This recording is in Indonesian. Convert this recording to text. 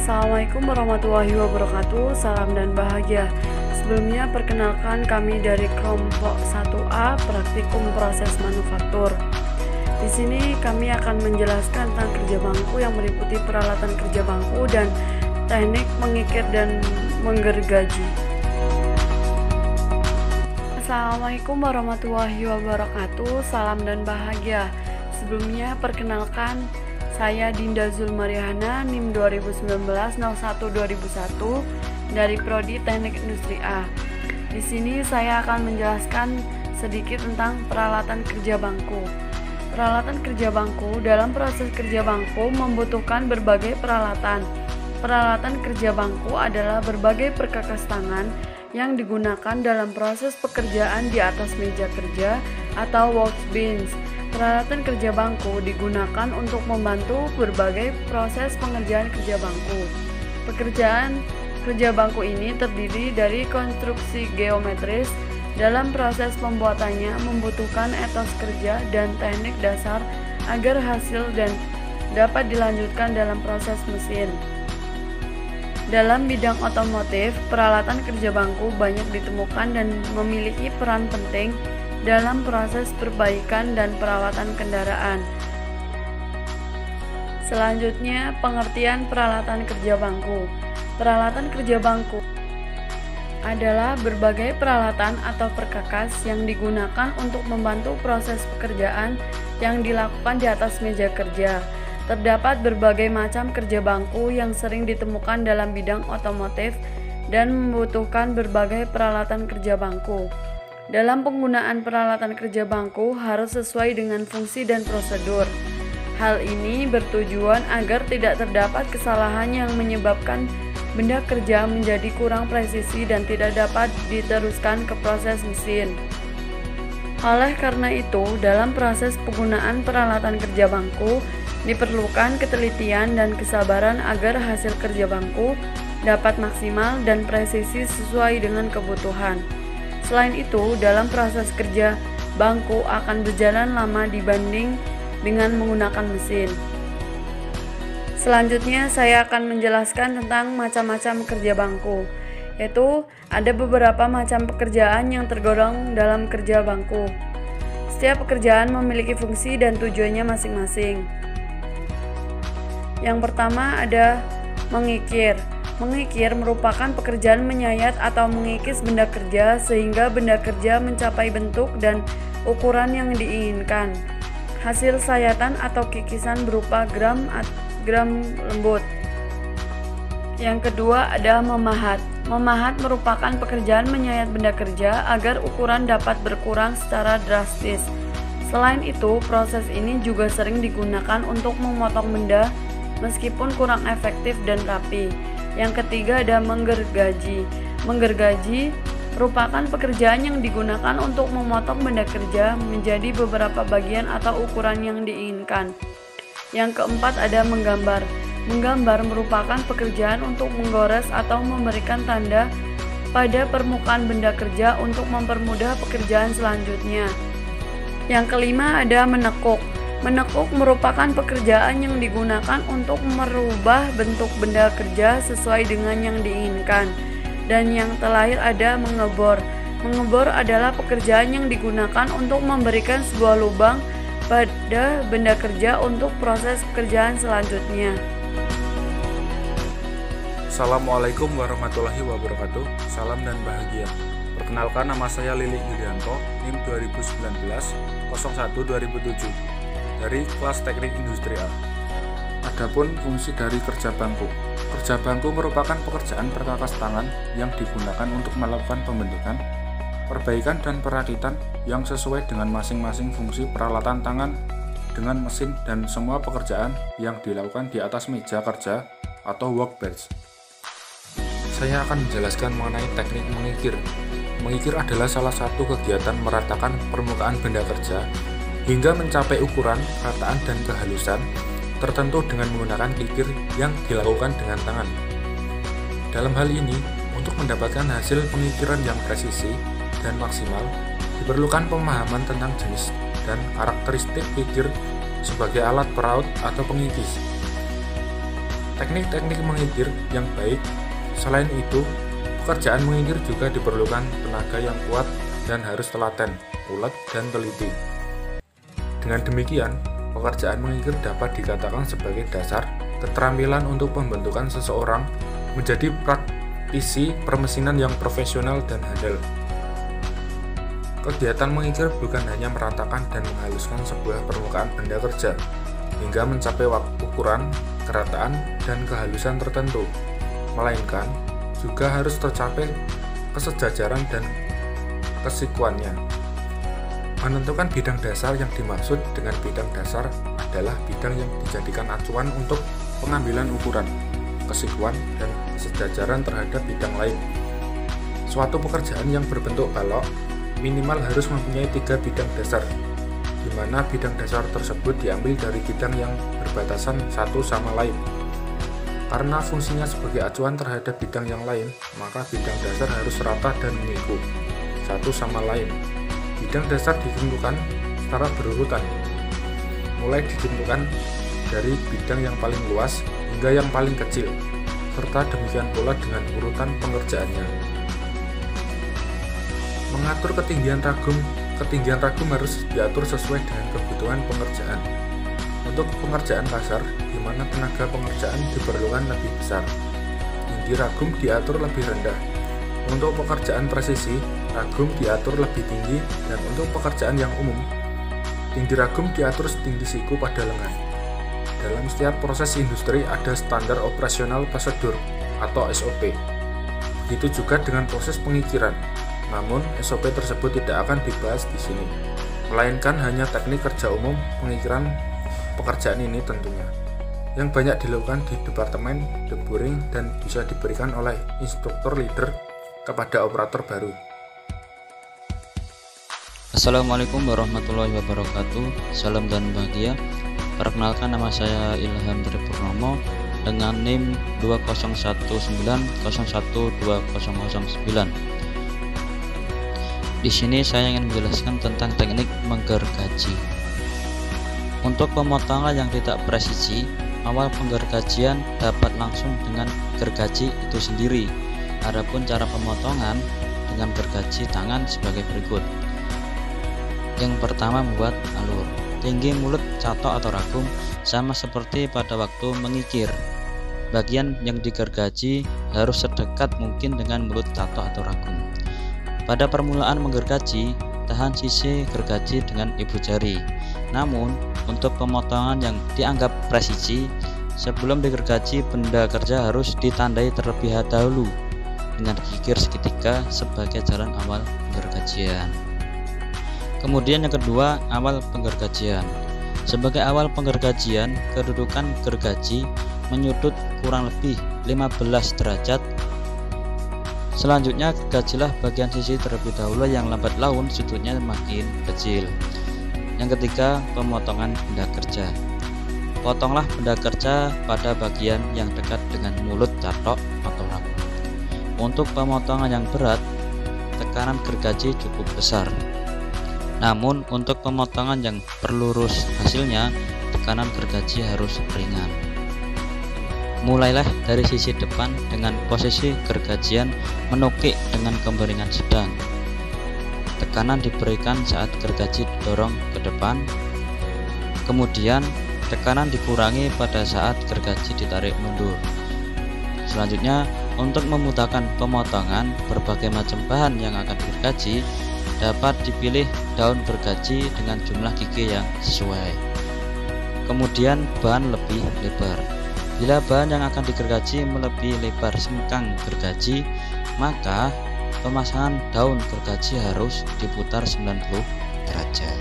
Assalamualaikum warahmatullahi wabarakatuh. Salam dan bahagia. Sebelumnya perkenalkan kami dari kelompok 1A Praktikum Proses Manufaktur. Di sini kami akan menjelaskan tentang kerja bangku yang meliputi peralatan kerja bangku dan teknik mengikir dan menggergaji. Assalamualaikum warahmatullahi wabarakatuh. Salam dan bahagia. Sebelumnya perkenalkan, saya Dinda Zulmariana, NIM 2019-01-2001 dari Prodi Teknik Industri A. Di sini saya akan menjelaskan sedikit tentang peralatan kerja bangku. Peralatan kerja bangku dalam proses kerja bangku membutuhkan berbagai peralatan. Peralatan kerja bangku adalah berbagai perkakas tangan yang digunakan dalam proses pekerjaan di atas meja kerja atau workbench. Peralatan kerja bangku digunakan untuk membantu berbagai proses pengerjaan kerja bangku. Pekerjaan kerja bangku ini terdiri dari konstruksi geometris. Dalam proses pembuatannya membutuhkan etos kerja dan teknik dasar agar hasil dan dapat dilanjutkan dalam proses mesin. Dalam bidang otomotif, peralatan kerja bangku banyak ditemukan dan memiliki peran penting dalam proses perbaikan dan perawatan kendaraan. Selanjutnya, pengertian peralatan kerja bangku. Peralatan kerja bangku adalah berbagai peralatan atau perkakas yang digunakan untuk membantu proses pekerjaan yang dilakukan di atas meja kerja. Terdapat berbagai macam kerja bangku yang sering ditemukan dalam bidang otomotif dan membutuhkan berbagai peralatan kerja bangku. Dalam penggunaan peralatan kerja bangku harus sesuai dengan fungsi dan prosedur. Hal ini bertujuan agar tidak terdapat kesalahan yang menyebabkan benda kerja menjadi kurang presisi dan tidak dapat diteruskan ke proses mesin. Oleh karena itu, dalam proses penggunaan peralatan kerja bangku diperlukan ketelitian dan kesabaran agar hasil kerja bangku dapat maksimal dan presisi sesuai dengan kebutuhan. Selain itu, dalam proses kerja bangku akan berjalan lama dibanding dengan menggunakan mesin. Selanjutnya, saya akan menjelaskan tentang macam-macam kerja bangku, yaitu ada beberapa macam pekerjaan yang tergolong dalam kerja bangku. Setiap pekerjaan memiliki fungsi dan tujuannya masing-masing. Yang pertama ada mengikir. Mengikir merupakan pekerjaan menyayat atau mengikis benda kerja sehingga benda kerja mencapai bentuk dan ukuran yang diinginkan. Hasil sayatan atau kikisan berupa gram lembut. Yang kedua ada memahat. Memahat merupakan pekerjaan menyayat benda kerja agar ukuran dapat berkurang secara drastis. Selain itu, proses ini juga sering digunakan untuk memotong benda meskipun kurang efektif dan rapi. Yang ketiga ada menggergaji. Menggergaji merupakan pekerjaan yang digunakan untuk memotong benda kerja menjadi beberapa bagian atau ukuran yang diinginkan. Yang keempat ada menggambar. Menggambar merupakan pekerjaan untuk menggores atau memberikan tanda pada permukaan benda kerja untuk mempermudah pekerjaan selanjutnya. Yang kelima ada menekuk. Menekuk merupakan pekerjaan yang digunakan untuk merubah bentuk benda kerja sesuai dengan yang diinginkan. Dan yang terakhir ada mengebor. Mengebor adalah pekerjaan yang digunakan untuk memberikan sebuah lubang pada benda kerja untuk proses pekerjaan selanjutnya. Assalamualaikum warahmatullahi wabarakatuh. Salam dan bahagia. Perkenalkan, nama saya Lili Yulianto, NIM 2019-01-2007 dari kelas Teknik Industri A. Adapun fungsi dari kerja bangku. Kerja bangku merupakan pekerjaan perkakas tangan yang digunakan untuk melakukan pembentukan, perbaikan dan perakitan yang sesuai dengan masing-masing fungsi peralatan tangan dengan mesin dan semua pekerjaan yang dilakukan di atas meja kerja atau workbench. Saya akan menjelaskan mengenai teknik mengikir. Mengikir adalah salah satu kegiatan meratakan permukaan benda kerja hingga mencapai ukuran, rataan, dan kehalusan tertentu dengan menggunakan kikir yang dilakukan dengan tangan. Dalam hal ini, untuk mendapatkan hasil pengikiran yang presisi dan maksimal, diperlukan pemahaman tentang jenis dan karakteristik kikir sebagai alat peraut atau pengikis. teknik-teknik mengikir yang baik. Selain itu, pekerjaan mengikir juga diperlukan tenaga yang kuat dan harus telaten, ulet, dan teliti. Dengan demikian, pekerjaan mengikir dapat dikatakan sebagai dasar keterampilan untuk pembentukan seseorang menjadi praktisi permesinan yang profesional dan handal. Kegiatan mengikir bukan hanya meratakan dan menghaluskan sebuah permukaan benda kerja hingga mencapai ukuran, kerataan, dan kehalusan tertentu, melainkan juga harus tercapai kesejajaran dan kesikuannya. Menentukan bidang dasar yang dimaksud dengan bidang dasar adalah bidang yang dijadikan acuan untuk pengambilan ukuran, kesikuan, dan kesejajaran terhadap bidang lain. Suatu pekerjaan yang berbentuk balok minimal harus mempunyai 3 bidang dasar, di mana bidang dasar tersebut diambil dari bidang yang berbatasan satu sama lain. Karena fungsinya sebagai acuan terhadap bidang yang lain, maka bidang dasar harus rata dan mengikut satu sama lain. Bidang dasar ditentukan secara berurutan, mulai ditentukan dari bidang yang paling luas hingga yang paling kecil, serta demikian pula dengan urutan pengerjaannya. Mengatur ketinggian ragum harus diatur sesuai dengan kebutuhan pengerjaan. Untuk pengerjaan kasar, di mana tenaga pengerjaan diperlukan lebih besar, tinggi ragum diatur lebih rendah. Untuk pekerjaan presisi, ragum diatur lebih tinggi, dan untuk pekerjaan yang umum, tinggi ragum diatur setinggi siku pada lengan. Dalam setiap proses industri ada standar operasional prosedur atau SOP. Begitu juga dengan proses pengikiran. Namun, SOP tersebut tidak akan dibahas di sini, melainkan hanya teknik kerja umum pengikiran pekerjaan ini tentunya, yang banyak dilakukan di Departemen Deburing dan bisa diberikan oleh instruktur leader kepada operator baru. Assalamualaikum warahmatullahi wabarakatuh. Salam dan bahagia. Perkenalkan, nama saya Ilham dari Purnomo dengan NIM 201901209. Di sini saya ingin menjelaskan tentang teknik menggergaji. Untuk pemotongan yang tidak presisi, awal penggergajian dapat langsung dengan gergaji itu sendiri. Adapun cara pemotongan dengan gergaji tangan sebagai berikut. Yang pertama, membuat alur. Tinggi mulut catok atau ragum sama seperti pada waktu mengikir. Bagian yang digergaji harus sedekat mungkin dengan mulut catok atau ragum. Pada permulaan menggergaji, tahan sisi gergaji dengan ibu jari. Namun, untuk pemotongan yang dianggap presisi, sebelum digergaji benda kerja harus ditandai terlebih dahulu dengan kikir seketika sebagai jalan awal penggergajian. Kemudian yang kedua, awal penggergajian. Sebagai awal penggergajian, kedudukan gergaji menyudut kurang lebih 15 derajat. Selanjutnya, gergajilah bagian sisi terlebih dahulu yang lambat laun sudutnya makin kecil. Yang ketiga, pemotongan benda kerja. Potonglah benda kerja pada bagian yang dekat dengan mulut catok atau ragum. Untuk pemotongan yang berat, tekanan gergaji cukup besar. Namun, untuk pemotongan yang berlurus hasilnya, tekanan gergaji harus ringan. Mulailah dari sisi depan dengan posisi gergajian menukik dengan kemiringan sedang. Tekanan diberikan saat gergaji didorong ke depan. Kemudian tekanan dikurangi pada saat gergaji ditarik mundur. Selanjutnya, untuk memudahkan pemotongan, berbagai macam bahan yang akan digergaji dapat dipilih daun gergaji dengan jumlah gigi yang sesuai. Kemudian bahan lebih lebar. Bila bahan yang akan digergaji melebihi lebar sengkang gergaji, maka pemasangan daun gergaji harus diputar 90 derajat.